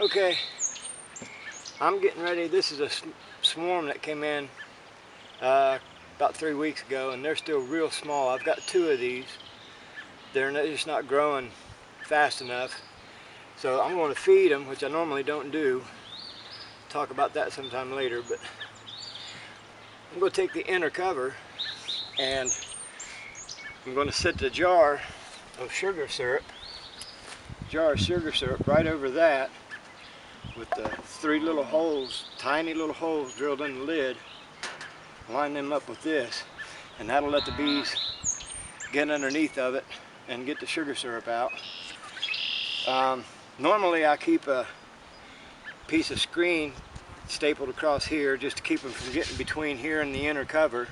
Okay, I'm getting ready. This is a swarm that came in about 3 weeks ago, and they're still real small. I've got 2 of these. They're just not growing fast enough. So I'm going to feed them, which I normally don't do. Talk about that sometime later, but I'm going to take the inner cover and I'm going to set the jar of sugar syrup right over that with the 3 little holes, tiny little holes drilled in the lid. Line them up with this, and that'll let the bees get underneath of it and get the sugar syrup out. Normally I keep a piece of screen stapled across here just to keep them from getting between here and the inner cover.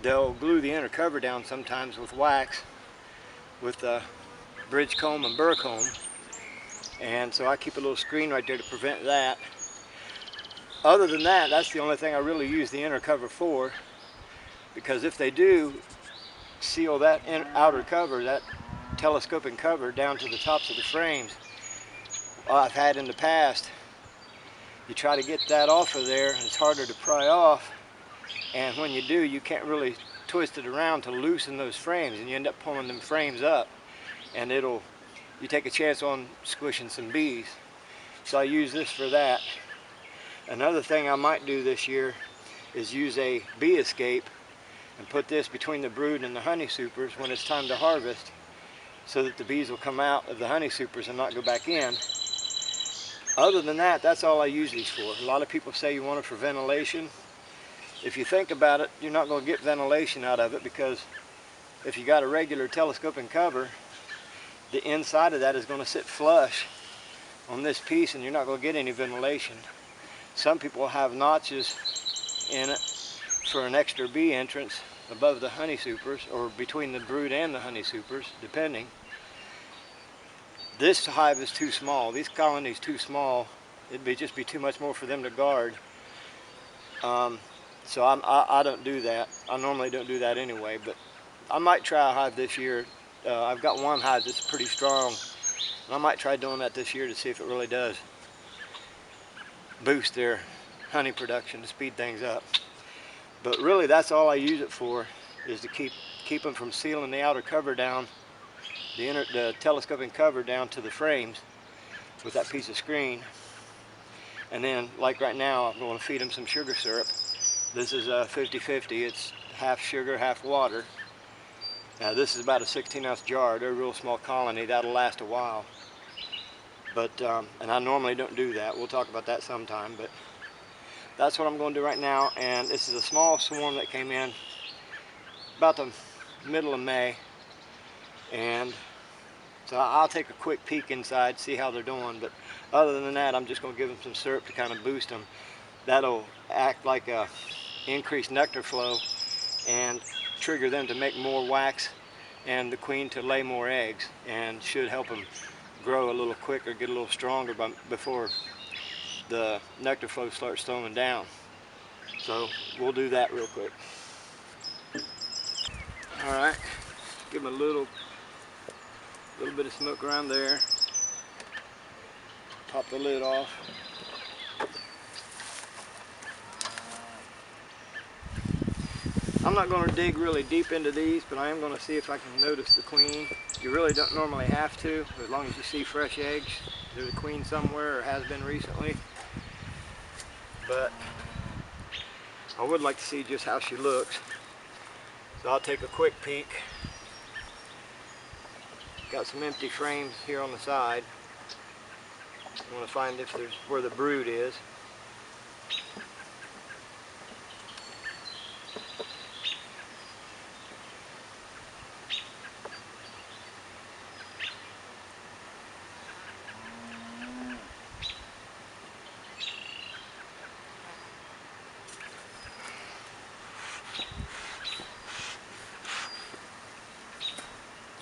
They'll glue the inner cover down sometimes with wax, with a bridge comb and burr comb, and so I keep a little screen right there to prevent that. Other than that, that's the only thing I really use the inner cover for, because if they do seal that outer cover, that telescoping cover, down to the tops of the frames, I've had in the past, you try to get that off of there, it's harder to pry off, and when you do, you can't really twist it around to loosen those frames, and you end up pulling them frames up, and you take a chance on squishing some bees. So I use this for that. Another thing I might do this year is use a bee escape and put this between the brood and the honey supers when it's time to harvest, so that the bees will come out of the honey supers and not go back in. Other than that, that's all I use these for. A lot of people say you want it for ventilation. If you think about it, you're not going to get ventilation out of it, because if you got a regular telescoping cover, the inside of that is going to sit flush on this piece and you're not going to get any ventilation. Some people have notches in it for an extra bee entrance above the honey supers, or between the brood and the honey supers, depending. This hive is too small. These colonies too small. It'd just be too much more for them to guard. So I don't do that. I normally don't do that anyway, but I might try a hive this year. I've got one hive that's pretty strong, and I might try doing that this year to see if it really does boost their honey production, to speed things up. But really, that's all I use it for, is to keep them from sealing the outer cover down, the telescoping cover down to the frames with that piece of screen. And then, like right now, I'm going to feed them some sugar syrup. This is a 50-50. It's half sugar, half water. Now this is about a 16-ounce jar. They're a real small colony. That'll last a while. But and I normally don't do that. We'll talk about that sometime. But that's what I'm going to do right now. And this is a small swarm that came in about the middle of May. And so I'll take a quick peek inside, see how they're doing. But other than that, I'm just going to give them some syrup to kind of boost them. That'll act like a increased nectar flow and trigger them to make more wax and the queen to lay more eggs, and should help them grow a little quicker, get a little stronger before the nectar flow starts slowing down. So we'll do that real quick. All right, give them a little bit of smoke around there. Pop the lid off. I'm not going to dig really deep into these, but I am going to see if I can notice the queen. You really don't normally have to, as long as you see fresh eggs. There's a queen somewhere, or has been recently. But I would like to see just how she looks. So I'll take a quick peek. Got some empty frames here on the side. I want to find if there's where the brood is.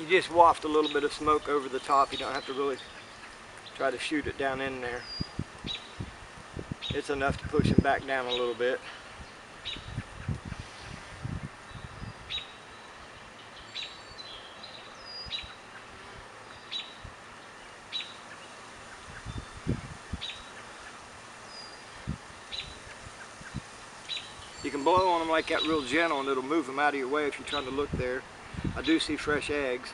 You just waft a little bit of smoke over the top. You don't have to really try to shoot it down in there. It's enough to push them back down a little bit. You can blow on them like that real gentle and it'll move them out of your way if you're trying to look there. I do see fresh eggs.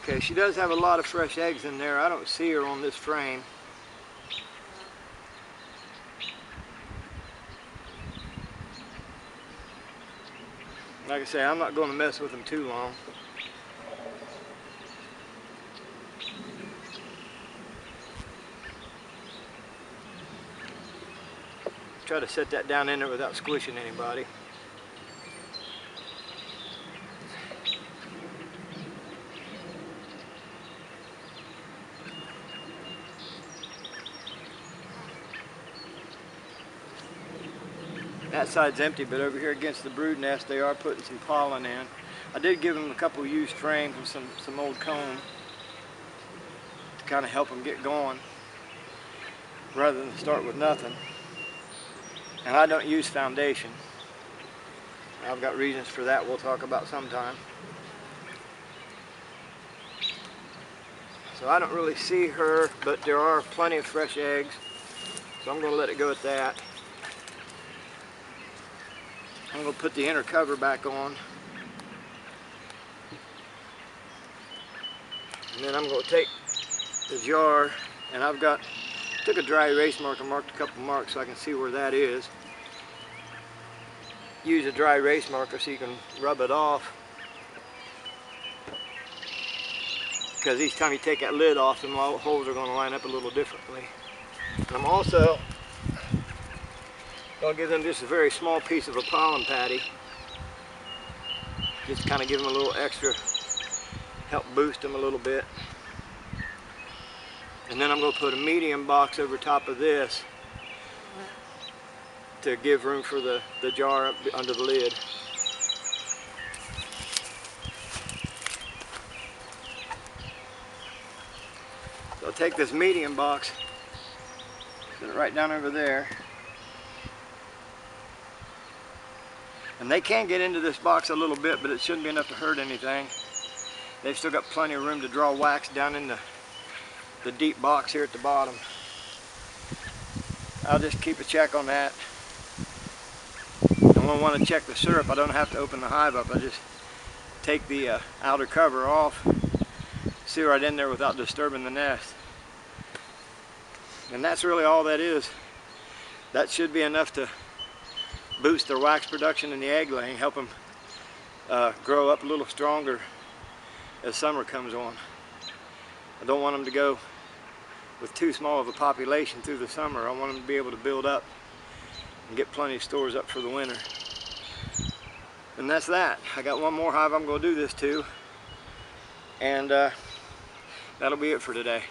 Okay, she does have a lot of fresh eggs in there. I don't see her on this frame. Like I say, I'm not going to mess with them too long. Try to set that down in there without squishing anybody. That side's empty, but over here against the brood nest, they are putting some pollen in. I did give them a couple used frames with some old comb to kind of help them get going, rather than start with nothing. And I don't use foundation. I've got reasons for that we'll talk about sometime. So I don't really see her, but there are plenty of fresh eggs, so I'm going to let it go at that. I'm going to put the inner cover back on. And then I'm going to take the jar, and took a dry erase marker, marked a couple marks so I can see where that is. Use a dry erase marker so you can rub it off. Because each time you take that lid off, the holes are going to line up a little differently. And I'm also going to give them just a very small piece of a pollen patty. Just kind of give them a little extra, help boost them a little bit. And then I'm going to put a medium box over top of this to give room for the jar up under the lid. So I'll take this medium box, put it right down over there. And they can get into this box a little bit, but it shouldn't be enough to hurt anything. They've still got plenty of room to draw wax down in the deep box here at the bottom. I'll just keep a check on that. And when I want to check the syrup, I don't have to open the hive up. I just take the outer cover off, see right in there without disturbing the nest. And that's really all that is. That should be enough to boost their wax production in the egg laying, help them grow up a little stronger as summer comes on. I don't want them to go with too small of a population through the summer. I want them to be able to build up and get plenty of stores up for the winter. And that's that. I got one more hive I'm going to do this to, and that'll be it for today.